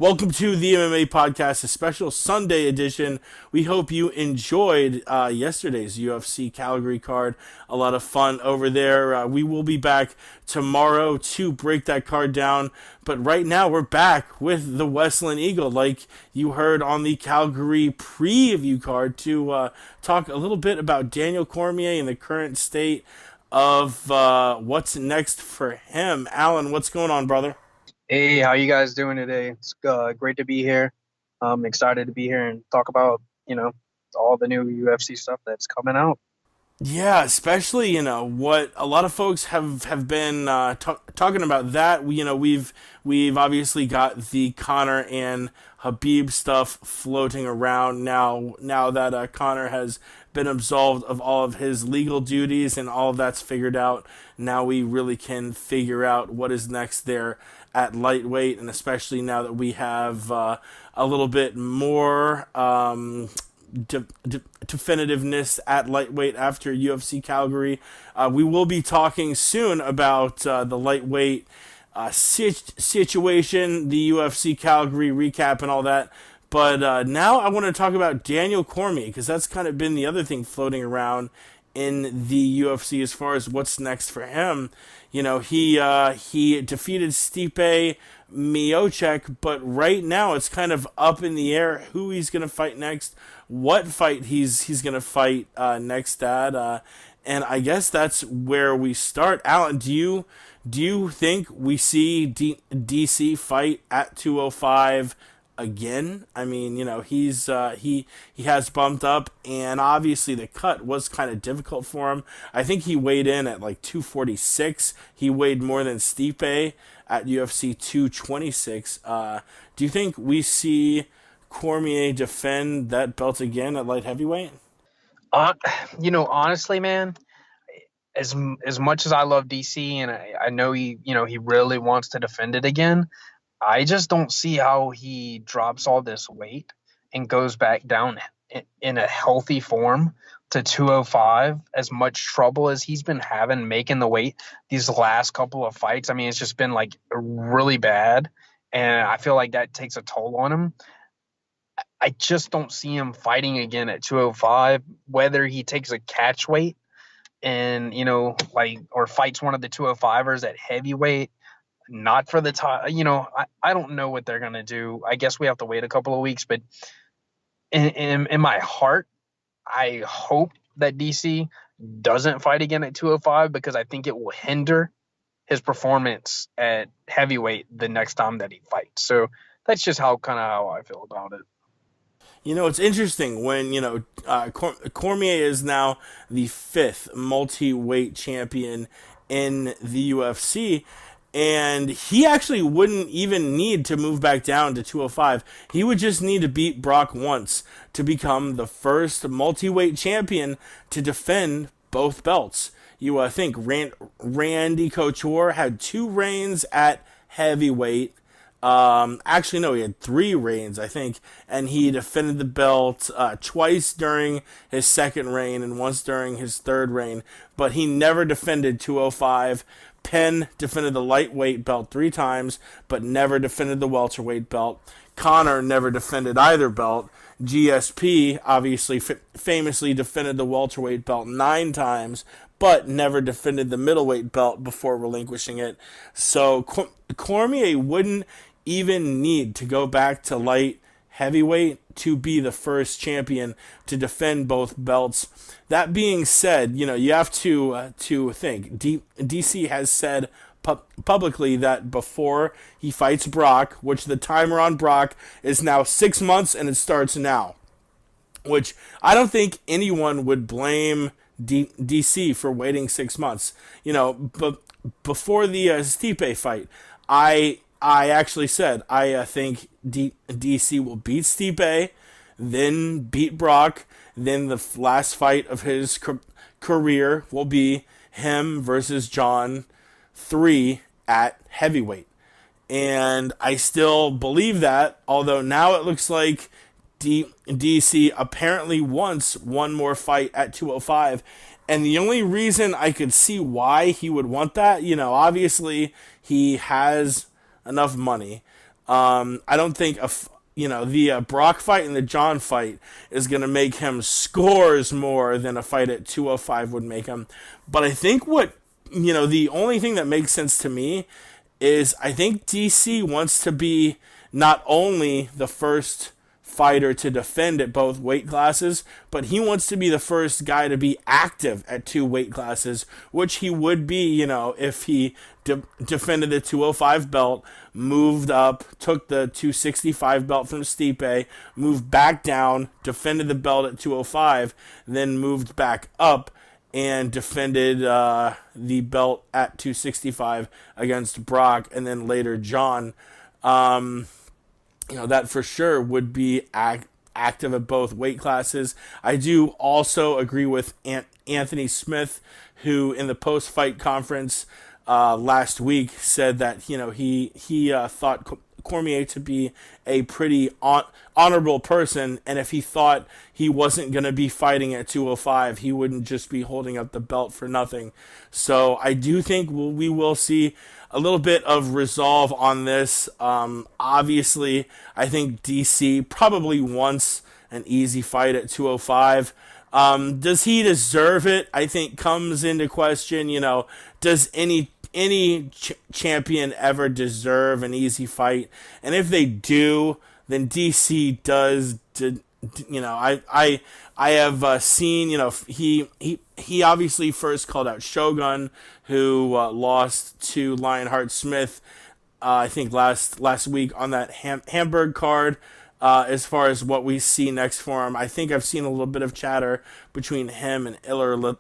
Welcome to the MMA Podcast, a special Sunday edition. We hope you enjoyed yesterday's UFC Calgary card. A lot of fun over there. We will be back tomorrow to break that card down. But right now, we're back with the Westland Eagle, like you heard on the Calgary preview card, to talk a little bit about Daniel Cormier and the current state of what's next for him. Alan, what's going on, brother? Hey, how you guys doing today? It's great to be here. I'm excited to be here and talk about, all the new UFC stuff that's coming out. Yeah, especially what a lot of folks have been talking about. That we've obviously got the Conor and Habib stuff floating around now. Now that Conor has been absolved of all of his legal duties and all of that's figured out, now we really can figure out what is next there at lightweight, and especially now that we have a little bit more. Definitiveness at lightweight after UFC Calgary. We will be talking soon about the lightweight situation, the UFC Calgary recap, and all that. But now I want to talk about Daniel Cormier, because that's kind of been the other thing floating around in the UFC as far as what's next for him. He defeated Stipe Miocic, but right now it's kind of up in the air who he's going to fight next, what fight he's going to fight next at, and I guess that's where we start. Alan, do you think we see DC fight at 205 again? I mean, he has bumped up, and obviously the cut was kind of difficult for him. I think he weighed in at like 246. He weighed more than Stipe at UFC 226. Do you think we see Cormier defend that belt again at light heavyweight? Uh, Honestly, man, as much as I love DC and I know he really wants to defend it again, I just don't see how he drops all this weight and goes back down in a healthy form to 205. As much trouble as he's been having making the weight these last couple of fights, I mean, it's just been like really bad. And I feel like that takes a toll on him. I just don't see him fighting again at 205, whether he takes a catch weight and, or fights one of the 205ers at heavyweight. Not for the time, I don't know what they're gonna do. I guess we have to wait a couple of weeks, but in my heart, I hope that DC doesn't fight again at 205, because I think it will hinder his performance at heavyweight the next time that he fights. So that's just how I feel about it. It's interesting when, Cormier is now the fifth multi-weight champion in the UFC, and he actually wouldn't even need to move back down to 205. He would just need to beat Brock once to become the first multi-weight champion to defend both belts. You think Randy Couture had two reigns at heavyweight. Actually, no, he had three reigns, I think, and he defended the belt twice during his second reign and once during his third reign, but he never defended 205. Penn defended the lightweight belt three times, but never defended the welterweight belt. Conor never defended either belt. GSP obviously famously defended the welterweight belt nine times, but never defended the middleweight belt before relinquishing it. So Cormier wouldn't even need to go back to light heavyweight to be the first champion to defend both belts. That being said, you have to think. DC has said publicly that before he fights Brock, which the timer on Brock is now 6 months and it starts now, which I don't think anyone would blame DC for waiting 6 months. But before the Stipe fight, I actually said I think DC will beat Stipe, then beat Brock, then the last fight of his career will be him versus Jon 3 at heavyweight. And I still believe that, although now it looks like DC apparently wants one more fight at 205. And the only reason I could see why he would want that, obviously he has enough money. I don't think the Brock fight and the John fight is going to make him scores more than a fight at 205 would make him. But I think the only thing that makes sense to me is I think DC wants to be not only the first fighter to defend at both weight classes, but he wants to be the first guy to be active at two weight classes, which he would be, if he defended the 205 belt, moved up, took the 265 belt from Stipe, moved back down, defended the belt at 205, then moved back up and defended the belt at 265 against Brock, and then later John. That for sure would be active at both weight classes. I do also agree with Anthony Smith, who in the post-fight conference last week said that he thought Cormier to be a pretty honorable person, and if he thought he wasn't going to be fighting at 205, he wouldn't just be holding up the belt for nothing. So I do think we will see a little bit of resolve on this. Obviously, I think DC probably wants an easy fight at 205. Does he deserve it? I think comes into question. Does any champion ever deserve an easy fight? And if they do, then DC does. I have seen. He obviously first called out Shogun, who lost to Lionheart Smith. I think last week on that Hamburg card. As far as what we see next for him, I think I've seen a little bit of chatter between him and Ilir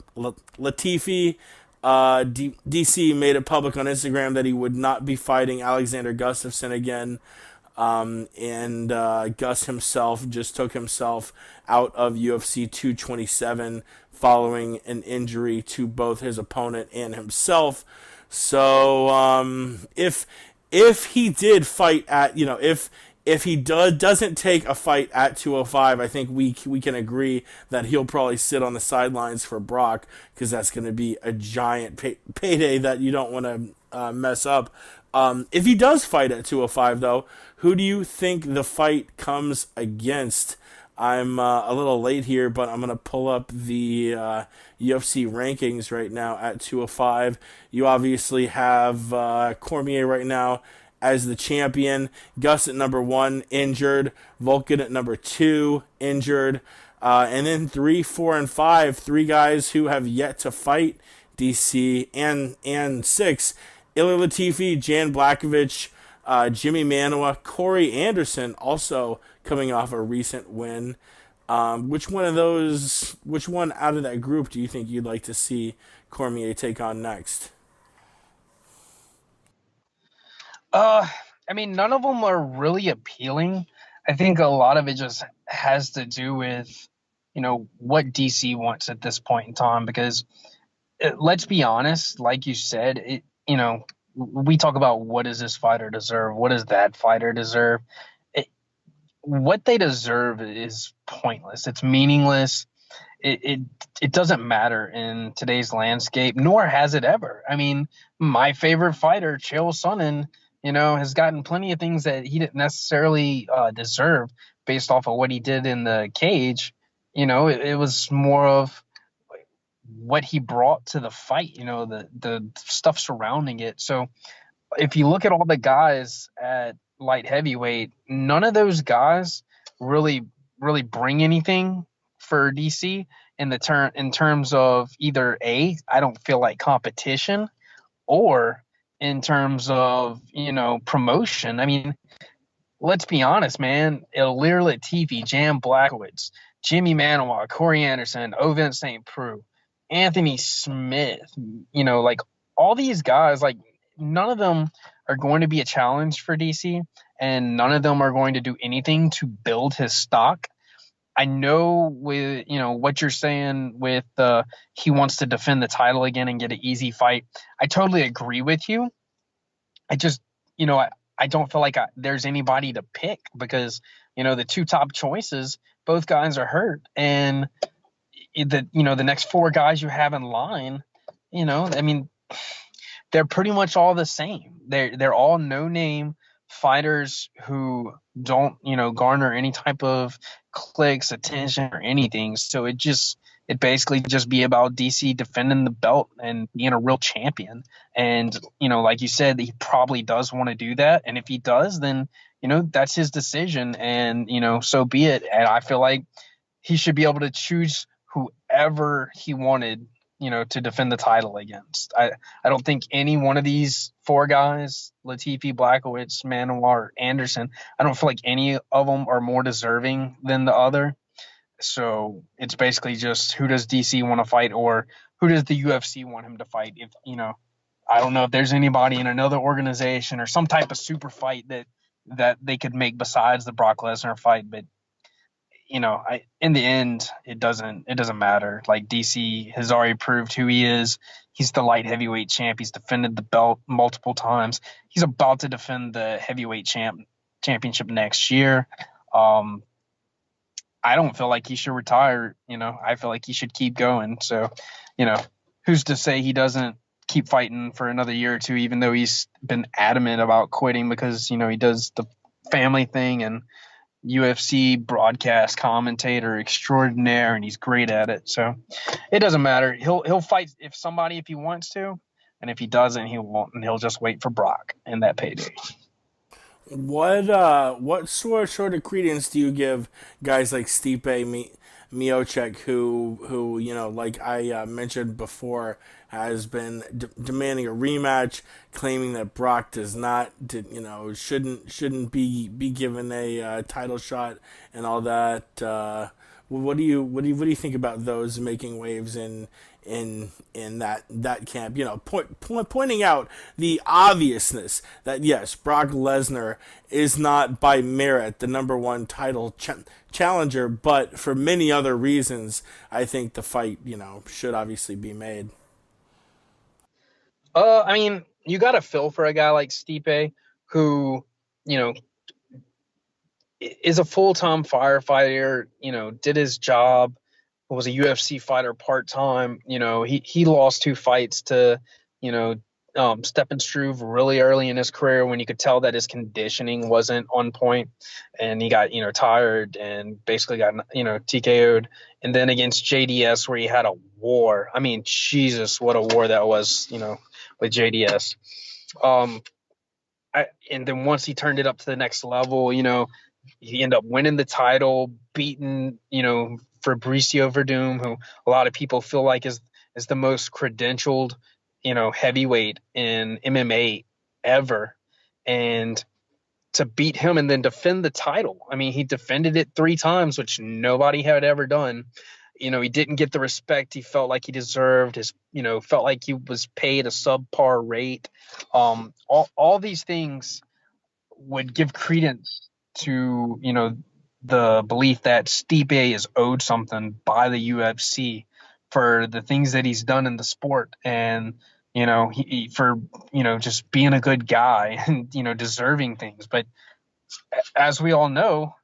Latifi. DC made it public on Instagram that he would not be fighting Alexander Gustafsson again. And Gus himself just took himself out of UFC 227 following an injury to both his opponent and himself. So if he did fight at if he doesn't take a fight at 205, I think we can agree that he'll probably sit on the sidelines for Brock, because that's going to be a giant payday that you don't want to mess up. If he does fight at 205, though, who do you think the fight comes against? I'm a little late here, but I'm going to pull up the UFC rankings right now at 205. You obviously have Cormier right now as the champion, Gus at number 1, injured, Volkan at number 2, injured, and then 3, 4, and 5, three guys who have yet to fight DC, and 6, Ilir Latifi, Jan Blachowicz, Jimmy Manuwa, Corey Anderson, also coming off a recent win. Which one out of that group do you think you'd like to see Cormier take on next? None of them are really appealing. I think a lot of it just has to do with, what DC wants at this point in time, because let's be honest, like you said, we talk about what does this fighter deserve? What does that fighter deserve? What they deserve is pointless. It's meaningless. It doesn't matter in today's landscape, nor has it ever. My favorite fighter, Chael Sonnen, has gotten plenty of things that he didn't necessarily deserve based off of what he did in the cage. It was more of what he brought to the fight, the stuff surrounding it. So if you look at all the guys at light heavyweight, none of those guys really bring anything for DC in terms of either I don't feel like competition, or in terms of, promotion. Let's be honest, man. Ilir Latifi, Jan Blachowicz, Jimmy Manuwa, Corey Anderson, Ovince St. Preux, Anthony Smith, all these guys, none of them are going to be a challenge for DC, and none of them are going to do anything to build his stock. I know with, what you're saying with he wants to defend the title again and get an easy fight. I totally agree with you. I just, I don't feel like there's anybody to pick, because, the two top choices, both guys are hurt. And the next 4 guys you have in line, they're pretty much all the same. They're all no name fighters who don't, garner any type of clicks, attention, or anything. So it basically just be about DC defending the belt and being a real champion. And, like you said, he probably does want to do that. And if he does, then, that's his decision. And, so be it. And I feel like he should be able to choose whoever he wanted, to defend the title against. I don't think any one of these four guys, Latifi, Blackowitz, Manowar, Anderson, I don't feel like any of them are more deserving than the other. So it's basically just who does DC want to fight, or who does the UFC want him to fight? If, I don't know if there's anybody in another organization or some type of super fight that they could make besides the Brock Lesnar fight, but in the end, it doesn't matter. Like, DC has already proved who he is. He's the light heavyweight champ. He's defended the belt multiple times. He's about to defend the heavyweight championship next year. I don't feel like he should retire. I feel like he should keep going. So, who's to say he doesn't keep fighting for another year or two, even though he's been adamant about quitting because, he does the family thing and UFC broadcast commentator extraordinaire, and he's great at it. So it doesn't matter. He'll fight if he wants to, and if he doesn't, he won't, and he'll just wait for Brock and that payday. What sort of credence do you give guys like Miocic, who like I mentioned before, has been demanding a rematch, claiming that Brock does not, shouldn't be given a title shot and all that. What do you think about those making waves in that camp? Pointing out the obviousness that yes, Brock Lesnar is not by merit the number one title challenger, but for many other reasons, I think the fight should obviously be made. I mean, you got to feel for a guy like Stipe, who, you know, is a full-time firefighter, did his job, was a UFC fighter part-time. He lost two fights to, you know, Stephen Struve really early in his career when you could tell that his conditioning wasn't on point, and he got, tired and basically got, TKO'd. And then against JDS where he had a war. I mean, Jesus, what a war that was, with JDS. And then once he turned it up to the next level, he ended up winning the title, beating, Fabricio Verdum, who a lot of people feel like is the most credentialed, heavyweight in MMA ever. And to beat him and then defend the title. I mean, he defended it 3 times, which nobody had ever done. He didn't get the respect he felt like he deserved. Felt like he was paid a subpar rate. All these things would give credence to, the belief that Stipe is owed something by the UFC for the things that he's done in the sport, and for just being a good guy and deserving things. But as we all know,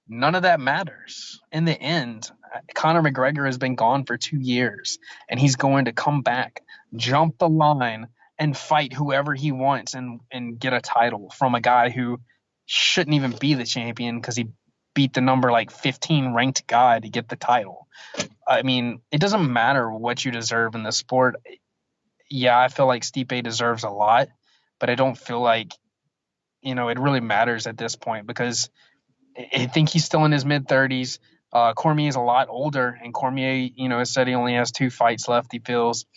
none of that matters in the end. Conor McGregor has been gone for 2 years, and he's going to come back, jump the line, and fight whoever he wants and get a title from a guy who shouldn't even be the champion because he beat the number 15 ranked guy to get the title. I mean, it doesn't matter what you deserve in the sport. Yeah, I feel like Stipe deserves a lot, but I don't feel like, it really matters at this point because I think he's still in his mid-30s. Cormier is a lot older, and Cormier, has said he only has 2 fights left, he feels.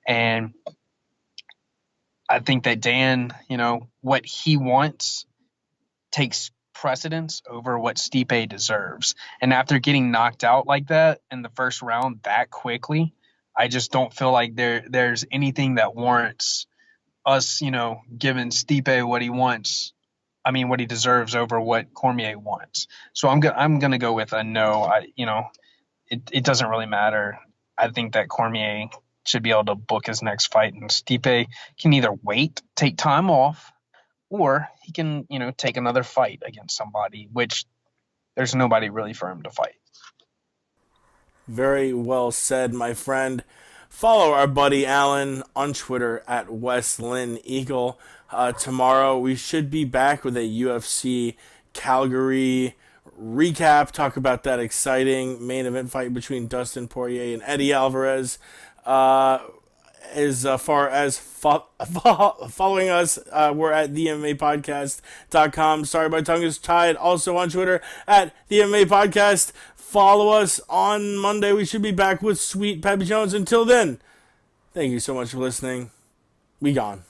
And I think that Dan, what he wants takes precedence over what Stipe deserves. And after getting knocked out like that in the first round that quickly, I just don't feel like there's anything that warrants us, giving Stipe what he wants. I mean, what he deserves over what Cormier wants. So I'm gonna go with a no. It doesn't really matter. I think that Cormier should be able to book his next fight, and Stipe can either wait, take time off, or he can, take another fight against somebody, which there's nobody really for him to fight. Very well said, my friend. Follow our buddy Alan on Twitter at West Lynn Eagle. tomorrow. We should be back with a UFC Calgary recap. Talk about that exciting main event fight between Dustin Poirier and Eddie Alvarez. As far as following us, we're at themmapodcast.com. Sorry, my tongue is tied. Also on Twitter at themmapodcast. Follow us on Monday. We should be back with Sweet Peppy Jones. Until then, thank you so much for listening. We gone.